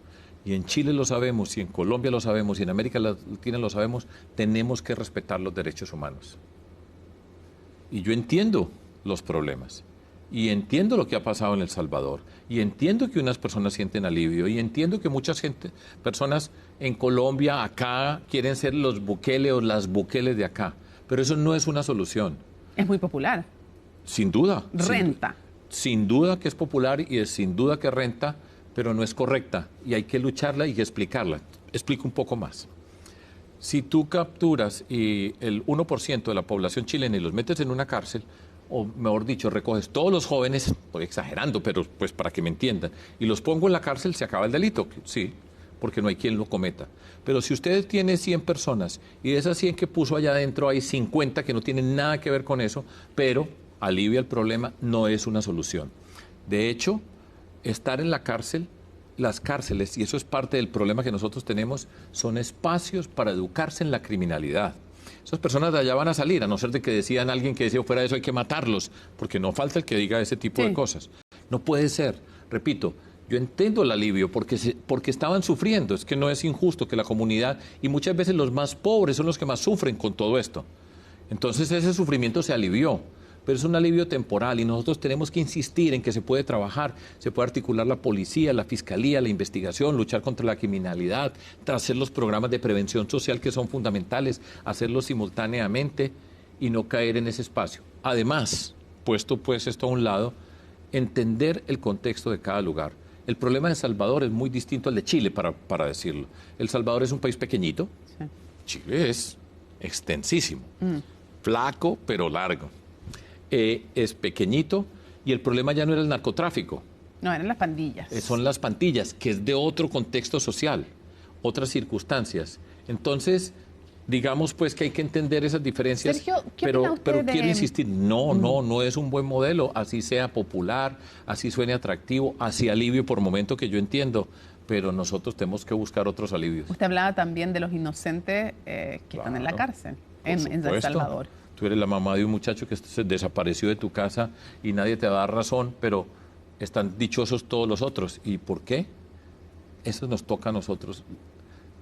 y en Chile lo sabemos, y en Colombia lo sabemos, y en América Latina lo sabemos, tenemos que respetar los derechos humanos. Y yo entiendo los problemas, y entiendo lo que ha pasado en El Salvador, y entiendo que unas personas sienten alivio, y entiendo que muchas personas en Colombia, acá, quieren ser los Bukele o las Bukele de acá, pero eso no es una solución. Es muy popular. Sin duda. Renta. sin duda que es popular y es sin duda que renta, pero no es correcta y hay que lucharla y explicarla. Explico un poco más. Si tú capturas y el 1% de la población chilena y los metes en una cárcel, o mejor dicho, recoges todos los jóvenes, estoy exagerando, pero pues para que me entiendan, y los pongo en la cárcel, se acaba el delito, sí, porque no hay quien lo cometa. Pero si usted tiene 100 personas y de esas 100 que puso allá adentro hay 50 que no tienen nada que ver con eso, pero alivia el problema, no es una solución. De hecho, estar en la cárcel, las cárceles, y eso es parte del problema que nosotros tenemos, son espacios para educarse en la criminalidad. Esas personas de allá van a salir, a no ser de que decían alguien que decía fuera de eso hay que matarlos, porque no falta el que diga ese tipo de cosas. No puede ser. Repito, yo entiendo el alivio porque estaban sufriendo. Es que no es injusto que la comunidad, y muchas veces los más pobres son los que más sufren con todo esto. Entonces ese sufrimiento se alivió, pero es un alivio temporal y nosotros tenemos que insistir en que se puede trabajar, se puede articular la policía, la fiscalía, la investigación, luchar contra la criminalidad, hacer los programas de prevención social que son fundamentales, hacerlos simultáneamente y no caer en ese espacio. Además, puesto pues esto a un lado, entender el contexto de cada lugar. El problema de El Salvador es muy distinto al de Chile, para decirlo. El Salvador es un país pequeñito, Chile es extensísimo, flaco pero largo. Es pequeñito y el problema ya no era el narcotráfico. No, eran las pandillas. Son las pandillas, que es de otro contexto social, otras circunstancias. Entonces, digamos pues que hay que entender esas diferencias. Sergio, pero quiero insistir, no es un buen modelo, así sea popular, así suene atractivo, así alivio por momento que yo entiendo, pero nosotros tenemos que buscar otros alivios. Usted hablaba también de los inocentes que están en la cárcel, en El Salvador. Tú eres la mamá de un muchacho que se desapareció de tu casa y nadie te da razón, pero están dichosos todos los otros. ¿Y por qué? Eso nos toca a nosotros.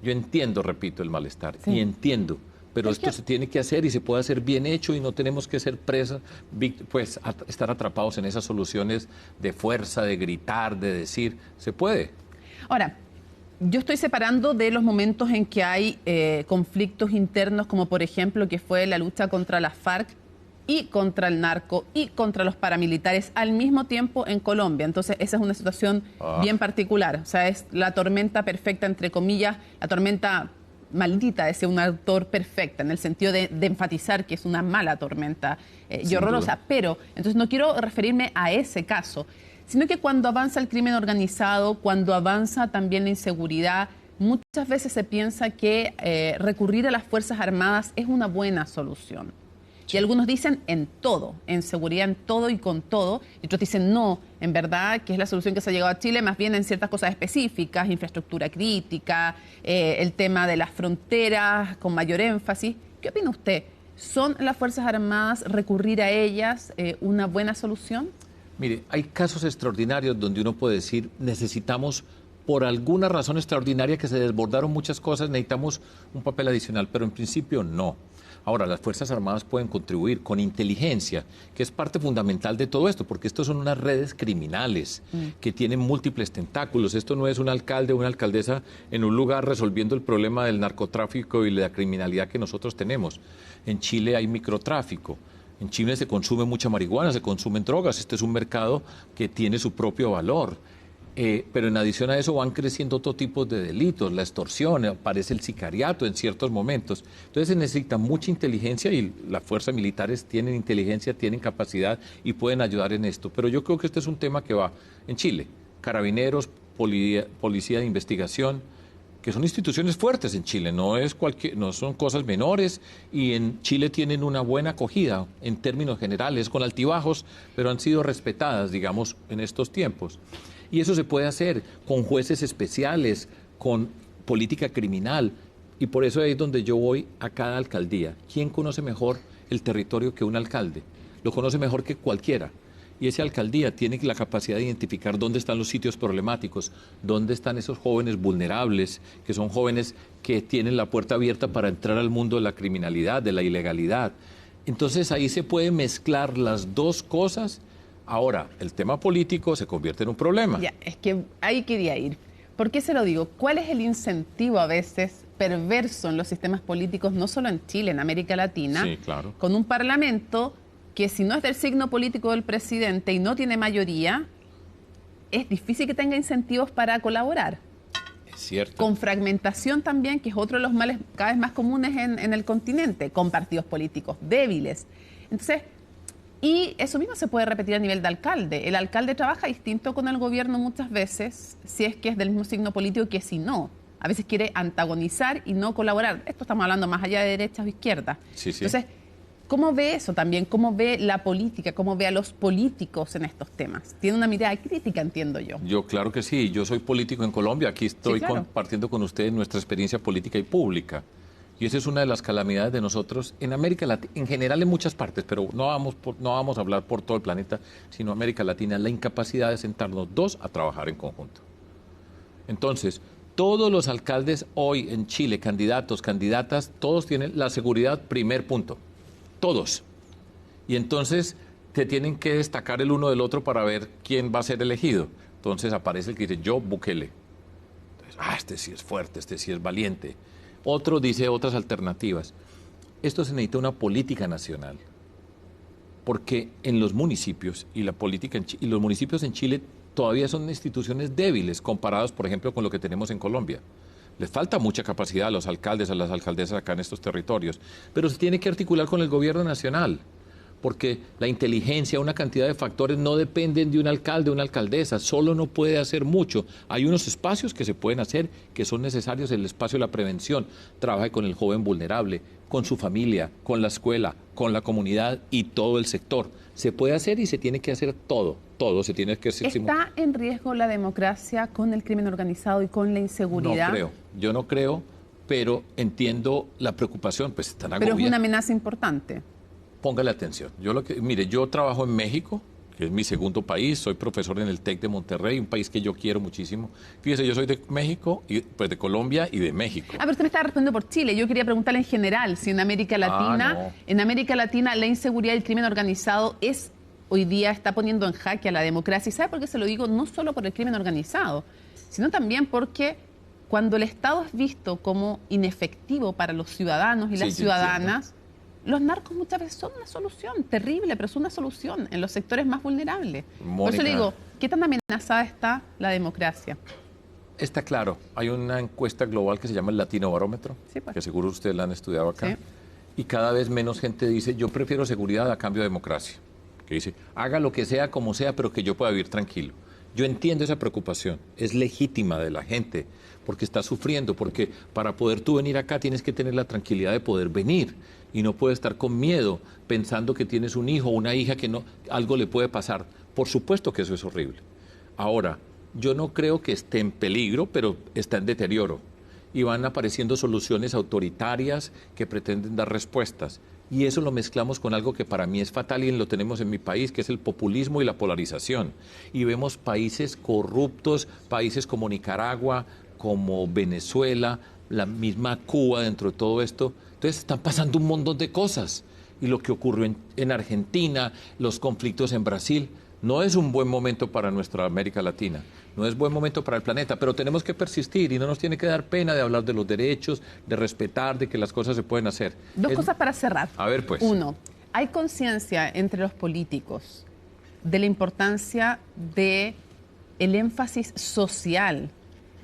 Yo entiendo, repito, el malestar, y entiendo, pero esto se tiene que hacer y se puede hacer bien hecho y no tenemos que ser presas, pues estar atrapados en esas soluciones de fuerza, de gritar, de decir, se puede. Ahora, yo estoy separando de los momentos en que hay conflictos internos, como por ejemplo que fue la lucha contra las FARC y contra el narco y contra los paramilitares al mismo tiempo en Colombia. Entonces esa es una situación bien particular. O sea, es la tormenta perfecta, entre comillas, la tormenta maldita, decía un autor, perfecta, en el sentido de enfatizar que es una mala tormenta y horrorosa. Pero, entonces no quiero referirme a ese caso, sino que cuando avanza el crimen organizado, cuando avanza también la inseguridad, muchas veces se piensa que recurrir a las Fuerzas Armadas es una buena solución. Y algunos dicen en todo, en seguridad en todo y con todo, y otros dicen no, en verdad que es la solución que se ha llegado a Chile, más bien en ciertas cosas específicas, infraestructura crítica, el tema de las fronteras con mayor énfasis. ¿Qué opina usted? ¿Son las Fuerzas Armadas, recurrir a ellas, una buena solución? Mire, hay casos extraordinarios donde uno puede decir, necesitamos, por alguna razón extraordinaria que se desbordaron muchas cosas, necesitamos un papel adicional, pero en principio no. Ahora, las Fuerzas Armadas pueden contribuir con inteligencia, que es parte fundamental de todo esto, porque estos son unas redes criminales que tienen múltiples tentáculos. Esto no es un alcalde o una alcaldesa en un lugar resolviendo el problema del narcotráfico y la criminalidad que nosotros tenemos. En Chile hay microtráfico. En Chile se consume mucha marihuana, se consumen drogas. Este es un mercado que tiene su propio valor. Pero en adición a eso van creciendo otro tipo de delitos, la extorsión, aparece el sicariato en ciertos momentos. Entonces se necesita mucha inteligencia y las fuerzas militares tienen inteligencia, tienen capacidad y pueden ayudar en esto. Pero yo creo que este es un tema que va en Chile. Carabineros, policía de investigación, que son instituciones fuertes en Chile, no son cosas menores, y en Chile tienen una buena acogida en términos generales, con altibajos, pero han sido respetadas, digamos, en estos tiempos. Y eso se puede hacer con jueces especiales, con política criminal. Y por eso es donde yo voy a cada alcaldía. ¿Quién conoce mejor el territorio que un alcalde? Lo conoce mejor que cualquiera. Y esa alcaldía tiene la capacidad de identificar dónde están los sitios problemáticos, dónde están esos jóvenes vulnerables, que son jóvenes que tienen la puerta abierta para entrar al mundo de la criminalidad, de la ilegalidad. Entonces ahí se pueden mezclar las dos cosas. Ahora, el tema político se convierte en un problema. Ya, es que ahí quería ir. ¿Por qué se lo digo? ¿Cuál es el incentivo a veces perverso en los sistemas políticos, no solo en Chile, en América Latina, sí, claro, con un parlamento que si no es del signo político del presidente y no tiene mayoría, es difícil que tenga incentivos para colaborar. Es cierto. Con fragmentación también, que es otro de los males cada vez más comunes en el continente, con partidos políticos débiles. Entonces, y eso mismo se puede repetir a nivel de alcalde. El alcalde trabaja distinto con el gobierno muchas veces, si es que es del mismo signo político que si no. A veces quiere antagonizar y no colaborar. Esto estamos hablando más allá de derechas o izquierdas. Sí, sí. Entonces, ¿cómo ve eso también? ¿Cómo ve la política? ¿Cómo ve a los políticos en estos temas? Tiene una mirada crítica, entiendo yo. Yo, claro que sí. Yo soy político en Colombia. Aquí estoy compartiendo con ustedes nuestra experiencia política y pública. Y esa es una de las calamidades de nosotros en América Latina, en general en muchas partes, pero no vamos a hablar por todo el planeta, sino América Latina, la incapacidad de sentarnos dos a trabajar en conjunto. Entonces, todos los alcaldes hoy en Chile, candidatos, candidatas, todos tienen la seguridad primer punto. Todos. Y entonces te tienen que destacar el uno del otro para ver quién va a ser elegido. Entonces aparece el que dice, yo, Bukele. Entonces, este sí es fuerte, este sí es valiente. Otro dice otras alternativas. Esto se necesita una política nacional. Porque en los municipios y la política y los municipios en Chile todavía son instituciones débiles comparados, por ejemplo, con lo que tenemos en Colombia. Les falta mucha capacidad a los alcaldes, a las alcaldesas acá en estos territorios, pero se tiene que articular con el gobierno nacional, porque la inteligencia, una cantidad de factores no dependen de un alcalde o una alcaldesa, solo no puede hacer mucho. Hay unos espacios que se pueden hacer, que son necesarios, el espacio de la prevención, trabaje con el joven vulnerable, con su familia, con la escuela, con la comunidad y todo el sector. Se puede hacer y se tiene que hacer todo se tiene que hacer. ¿Está en riesgo la democracia con el crimen organizado y con la inseguridad? No creo, yo no creo, pero entiendo la preocupación, pues están agobiados. Pero es una amenaza importante. Póngale atención. Mire, yo trabajo en México, que es mi segundo país, soy profesor en el TEC de Monterrey, un país que yo quiero muchísimo. Fíjese, yo soy de México, pues de Colombia y de México. Pero usted me estaba respondiendo por Chile. Yo quería preguntarle en general si en América Latina, la inseguridad y el crimen organizado hoy día está poniendo en jaque a la democracia. ¿Y sabe por qué se lo digo? No solo por el crimen organizado, sino también porque cuando el Estado es visto como inefectivo para los ciudadanos y las ciudadanas, los narcos muchas veces son una solución terrible, pero son una solución en los sectores más vulnerables. Mónica, por eso le digo, ¿qué tan amenazada está la democracia? Está claro. Hay una encuesta global que se llama el Latino Barómetro, que seguro ustedes la han estudiado acá, y cada vez menos gente dice, yo prefiero seguridad a cambio de democracia. Que dice, haga lo que sea, como sea, pero que yo pueda vivir tranquilo. Yo entiendo esa preocupación, es legítima de la gente, porque está sufriendo, porque para poder tú venir acá tienes que tener la tranquilidad de poder venir y no puedes estar con miedo pensando que tienes un hijo o una hija que algo le puede pasar. Por supuesto que eso es horrible. Ahora, yo no creo que esté en peligro, pero está en deterioro y van apareciendo soluciones autoritarias que pretenden dar respuestas. Y eso lo mezclamos con algo que para mí es fatal y lo tenemos en mi país, que es el populismo y la polarización. Y vemos países corruptos, países como Nicaragua, como Venezuela, la misma Cuba dentro de todo esto. Entonces están pasando un montón de cosas. Y lo que ocurrió en Argentina, los conflictos en Brasil, no es un buen momento para nuestra América Latina, no es buen momento para el planeta, pero tenemos que persistir y no nos tiene que dar pena de hablar de los derechos, de respetar, de que las cosas se pueden hacer. Dos cosas para cerrar. A ver, pues. Uno, hay conciencia entre los políticos de la importancia del énfasis social,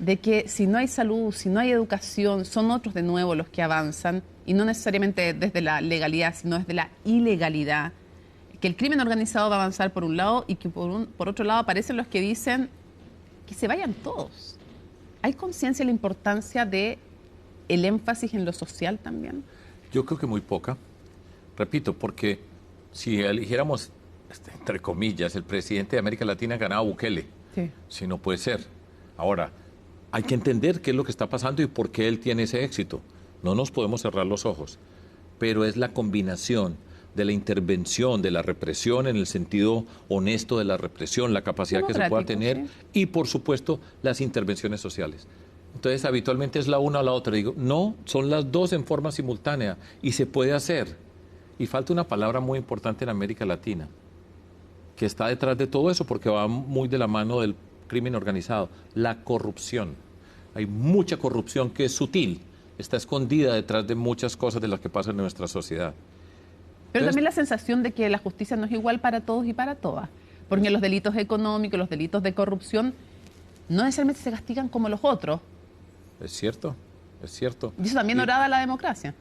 de que si no hay salud, si no hay educación, son otros de nuevo los que avanzan, y no necesariamente desde la legalidad, sino desde la ilegalidad. Que el crimen organizado va a avanzar por un lado y que por otro lado aparecen los que dicen que se vayan todos. ¿Hay conciencia de la importancia del énfasis en lo social también? Yo creo que muy poca. Repito, porque si eligiéramos, entre comillas, el presidente de América Latina ganaba Bukele. Sí. Si no puede ser. Ahora, hay que entender qué es lo que está pasando y por qué él tiene ese éxito. No nos podemos cerrar los ojos, pero es la combinación de la intervención, de la represión en el sentido honesto de la represión, la capacidad que se pueda tener y, por supuesto, las intervenciones sociales. Entonces, habitualmente es la una o la otra. Digo, no, son las dos en forma simultánea y se puede hacer. Y falta una palabra muy importante en América Latina, que está detrás de todo eso porque va muy de la mano del crimen organizado, la corrupción. Hay mucha corrupción que es sutil, está escondida detrás de muchas cosas de las que pasan en nuestra sociedad. Pero también la sensación de que la justicia no es igual para todos y para todas. Porque los delitos económicos, los delitos de corrupción, no necesariamente se castigan como los otros. Es cierto, es cierto. Y eso también orada la democracia.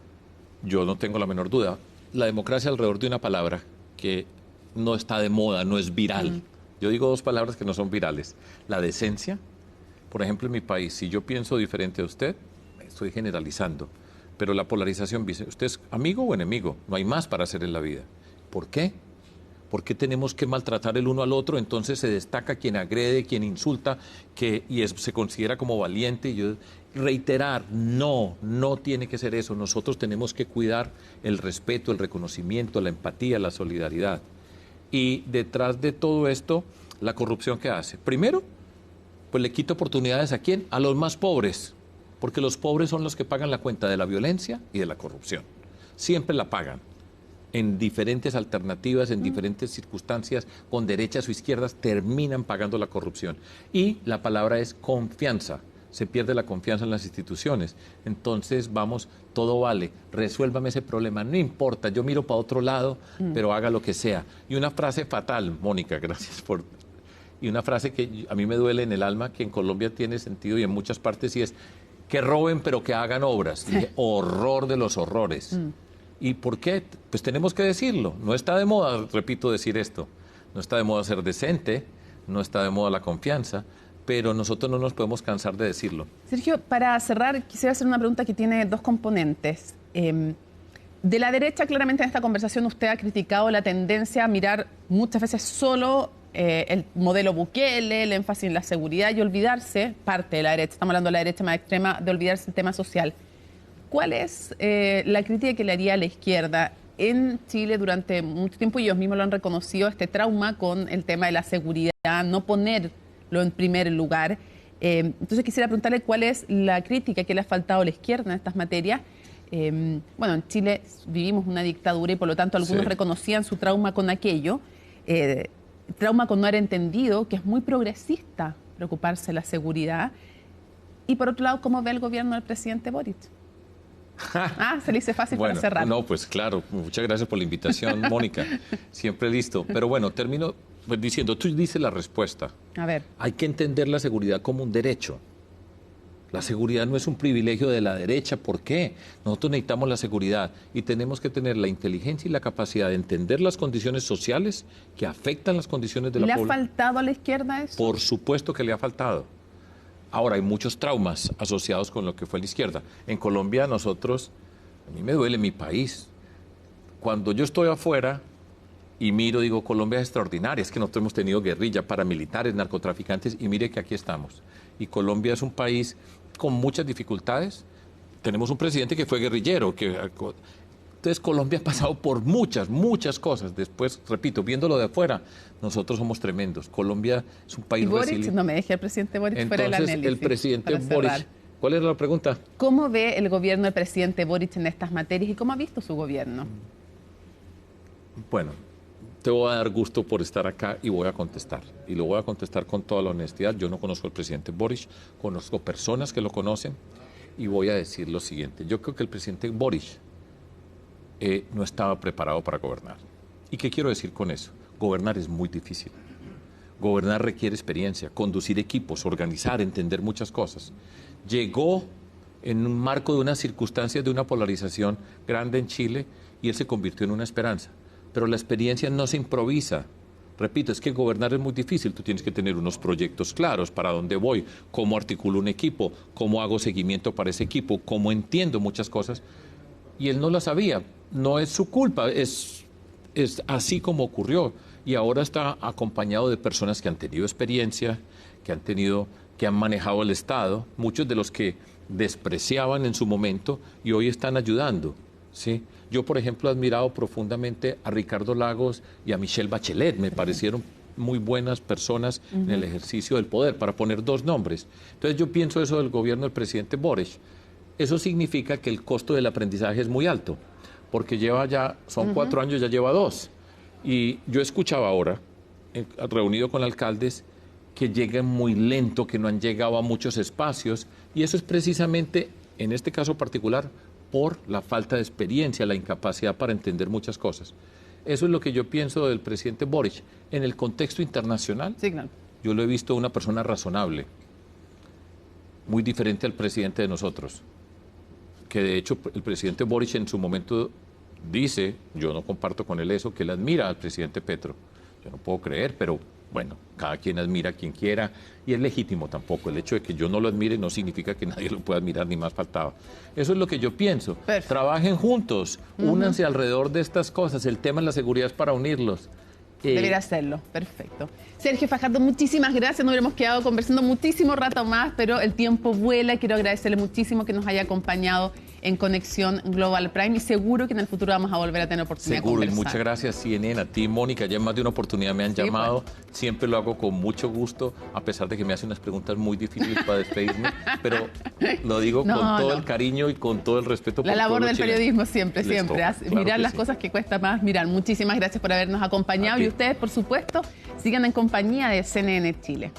Yo no tengo la menor duda. La democracia alrededor de una palabra que no está de moda, no es viral. Yo digo dos palabras que no son virales. La decencia. Por ejemplo, en mi país, si yo pienso diferente a usted, estoy generalizando. Pero la polarización, ¿usted es amigo o enemigo? No hay más para hacer en la vida. ¿Por qué? ¿Por qué tenemos que maltratar el uno al otro? Entonces se destaca quien agrede, quien insulta, se considera como valiente. Yo reiterar, no tiene que ser eso. Nosotros tenemos que cuidar el respeto, el reconocimiento, la empatía, la solidaridad. Y detrás de todo esto, la corrupción que hace. Primero, pues le quita oportunidades ¿a quién? A los más pobres, porque los pobres son los que pagan la cuenta de la violencia y de la corrupción. Siempre la pagan. En diferentes alternativas, en diferentes circunstancias, con derechas o izquierdas, terminan pagando la corrupción. Y la palabra es confianza. Se pierde la confianza en las instituciones. Entonces, vamos, todo vale, resuélvame ese problema, no importa, yo miro para otro lado, pero haga lo que sea. Y una frase fatal, Mónica, gracias por... Y una frase que a mí me duele en el alma, que en Colombia tiene sentido y en muchas partes, y es que roben pero que hagan obras. Dije, horror de los horrores. ¿Y por qué? Pues tenemos que decirlo. No está de moda, repito, decir esto. No está de moda ser decente, no está de moda la confianza, pero nosotros no nos podemos cansar de decirlo. Sergio, para cerrar, quisiera hacer una pregunta que tiene dos componentes. De la derecha, claramente en esta conversación usted ha criticado la tendencia a mirar muchas veces solo el modelo Bukele, el énfasis en la seguridad y olvidarse, parte de la derecha, estamos hablando de la derecha más extrema, de olvidarse el tema social. ¿Cuál es la crítica que le haría a la izquierda? En Chile durante mucho tiempo, y ellos mismos lo han reconocido, este trauma con el tema de la seguridad, no ponerlo en primer lugar. Entonces quisiera preguntarle cuál es la crítica que le ha faltado a la izquierda en estas materias. Bueno, en Chile vivimos una dictadura y por lo tanto algunos reconocían su trauma con aquello. Trauma con no haber entendido que es muy progresista preocuparse de la seguridad. Y por otro lado, ¿cómo ve el gobierno del presidente Boric? Se le hice fácil para cerrar. No, pues claro, muchas gracias por la invitación, Mónica. Siempre listo. Pero bueno, termino pues, diciendo, tú dices la respuesta. A ver. Hay que entender la seguridad como un derecho. La seguridad no es un privilegio de la derecha. ¿Por qué? Nosotros necesitamos la seguridad y tenemos que tener la inteligencia y la capacidad de entender las condiciones sociales que afectan las condiciones de la población. ¿Le ha faltado a la izquierda eso? Por supuesto que le ha faltado. Ahora, hay muchos traumas asociados con lo que fue la izquierda. En Colombia nosotros, a mí me duele mi país. Cuando yo estoy afuera y miro, digo, Colombia es extraordinaria. Es que nosotros hemos tenido guerrilla, paramilitares, narcotraficantes y mire que aquí estamos. Y Colombia es un país con muchas dificultades. Tenemos un presidente que fue guerrillero. Entonces Colombia ha pasado por muchas cosas. Después, repito, viéndolo de afuera, nosotros somos tremendos. Colombia es un país resiliente. Boric, no me deje el presidente Boric fuera del análisis. Entonces, el presidente Boric, ¿cuál era la pregunta? ¿Cómo ve el gobierno del presidente Boric en estas materias y cómo ha visto su gobierno? Bueno, te voy a dar gusto por estar acá y voy a contestar. Y lo voy a contestar con toda la honestidad. Yo no conozco al presidente Boric, conozco personas que lo conocen y voy a decir lo siguiente. Yo creo que el presidente Boric no estaba preparado para gobernar. ¿Y qué quiero decir con eso? Gobernar es muy difícil. Gobernar requiere experiencia, conducir equipos, organizar, entender muchas cosas. Llegó en un marco de unas circunstancias de una polarización grande en Chile y él se convirtió en una esperanza. Pero la experiencia no se improvisa. Repito, es que gobernar es muy difícil. Tú tienes que tener unos proyectos claros, para dónde voy, cómo articulo un equipo, cómo hago seguimiento para ese equipo, cómo entiendo muchas cosas. Y él no lo sabía. No es su culpa, es así como ocurrió. Y ahora está acompañado de personas que han tenido experiencia, que han manejado el Estado, muchos de los que despreciaban en su momento y hoy están ayudando, ¿sí? Yo, por ejemplo, he admirado profundamente a Ricardo Lagos y a Michelle Bachelet. Me parecieron muy buenas personas en el ejercicio del poder, para poner dos nombres. Entonces yo pienso eso del gobierno del presidente Boric. Eso significa que el costo del aprendizaje es muy alto, porque son 4 años, ya lleva 2. Y yo escuchaba ahora, reunido con alcaldes, que llegan muy lento, que no han llegado a muchos espacios, y eso es precisamente, en este caso particular, por la falta de experiencia, la incapacidad para entender muchas cosas. Eso es lo que yo pienso del presidente Boric. En el contexto internacional, sí, claro, yo lo he visto una persona razonable, muy diferente al presidente de nosotros, que de hecho el presidente Boric en su momento dice, yo no comparto con él eso, que él admira al presidente Petro. Yo no puedo creer, pero bueno, cada quien admira a quien quiera y es legítimo tampoco. El hecho de que yo no lo admire no significa que nadie lo pueda admirar, ni más faltaba. Eso es lo que yo pienso. Perfecto. Trabajen juntos, únanse alrededor de estas cosas. El tema de la seguridad es para unirlos. Debería hacerlo, perfecto. Sergio Fajardo, muchísimas gracias. Nos hubiéramos quedado conversando muchísimo rato más, pero el tiempo vuela. Quiero agradecerle muchísimo que nos haya acompañado en Conexión Global Prime y seguro que en el futuro vamos a volver a tener oportunidad de conversar. Seguro, y muchas gracias, CNN, a ti, Mónica. Ya en más de una oportunidad me han llamado. Pues. Siempre lo hago con mucho gusto, a pesar de que me hacen unas preguntas muy difíciles para despedirme, pero lo digo con todo el cariño y con todo el respeto. La labor del periodismo siempre. Claro mirar las cosas que cuesta más mirar. Muchísimas gracias por habernos acompañado y ustedes, por supuesto, sigan en compañía de CNN Chile.